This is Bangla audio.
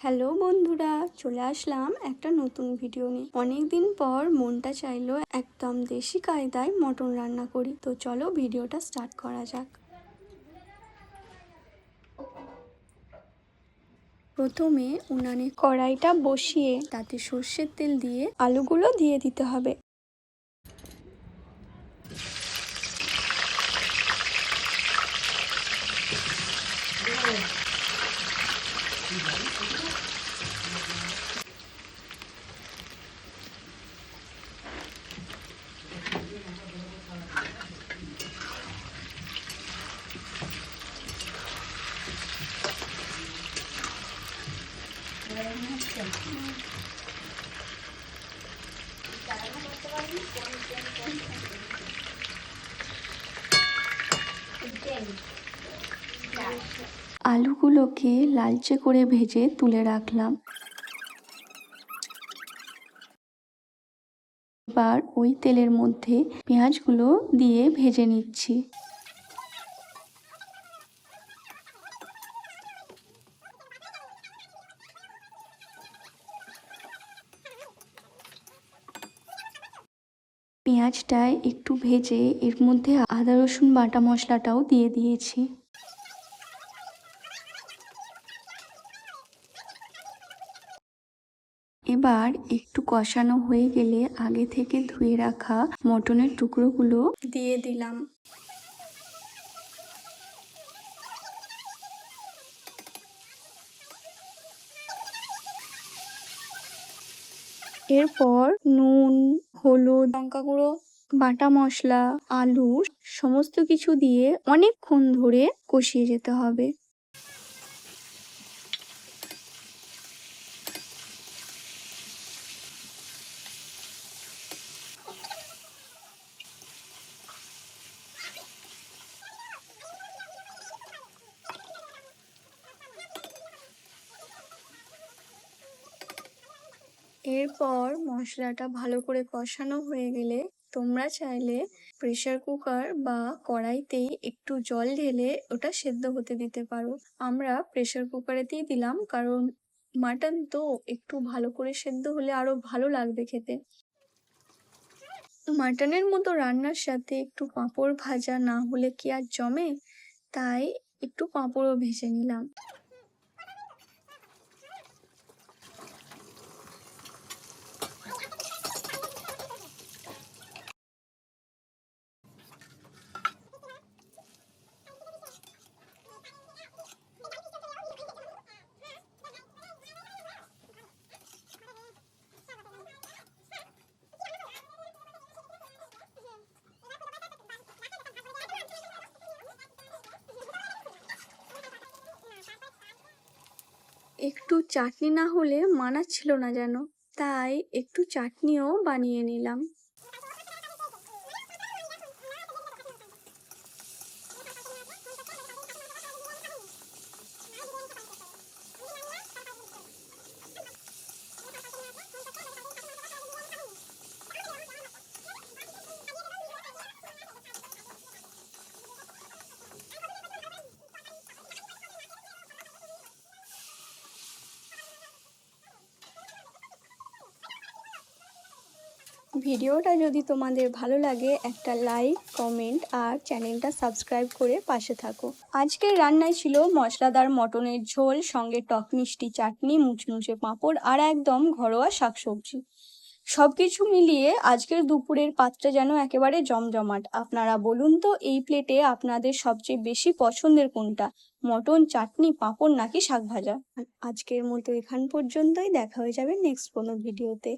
হ্যালো বন্ধুরা, চলে আসলাম একটা নতুন ভিডিও নিয়ে। অনেকদিন পর মনটা চাইলো একদম দেশি কায়দায় মটন রান্না করি। তো চলো ভিডিওটা স্টার্ট করা যাক। প্রথমে উনানে কড়াইটা বসিয়ে তাতে সর্ষের তেল দিয়ে আলুগুলো দিয়ে দিতে হবে। আলুগুলোকে লালচে করে ভেজে তুলে রাখলাম। এবার ওই তেলের মধ্যে পেঁয়াজগুলো দিয়ে ভেজে নিচ্ছি। পেঁয়াজটায় একটু ভেজে এর মধ্যে আদা রসুন বাটা মশলাটাও দিয়ে দিয়েছি। এবার একটু কষানো হয়ে গেলে আগে থেকে ধুয়ে রাখা মটনের টুকরোগুলো দিয়ে দিলাম। এরপর নুন, হলুদ, লঙ্কা গুঁড়ো, বাটা মশলা, আলু সমস্ত কিছু দিয়ে অনেকক্ষণ ধরে কষিয়ে যেতে হবে। এরপর মশলাটা ভালো করে কষানো হয়ে গেলে তোমরা চাইলে প্রেসার কুকার বা কড়াইতেই একটু জল ঢেলে ওটা সেদ্ধ হতে দিতে পারো। আমরা প্রেসার কুকারেতেই দিলাম, কারণ মাটন তো একটু ভালো করে সেদ্ধ হলে আরো ভালো লাগবে খেতে। মাটনের মতো রান্নার সাথে একটু পাঁপড় ভাজা না হলে কি আর জমে, তাই একটু পাঁপড়ও ভেজে নিলাম। একটু চাটনি না হলে মানাচ্ছিল না যেন, তাই একটু চাটনিও বানিয়ে নিলাম। ভিডিওটা যদি তোমাদের ভালো লাগে একটা লাইক, কমেন্ট আর চ্যানেলটা সাবস্ক্রাইব করে পাশে থাকো। আজকের রান্নায় ছিল মশলাদার মটনের ঝোল, সঙ্গে টক মিষ্টি চাটনি, মুচমুচে পাঁপড় আর একদম ঘরোয়া শাকসবজি। সবকিছু মিলিয়ে আজকের দুপুরের পাতটা যেন একেবারে জমজমাট। আপনারা বলুন তো, এই প্লেটে আপনাদের সবচেয়ে বেশি পছন্দের কোনটা, মটন, চাটনি, পাঁপড় নাকি শাক ভাজা? আজকের মতো এখান পর্যন্তই, দেখা হয়ে যাবে নেক্সট কোনো ভিডিওতে।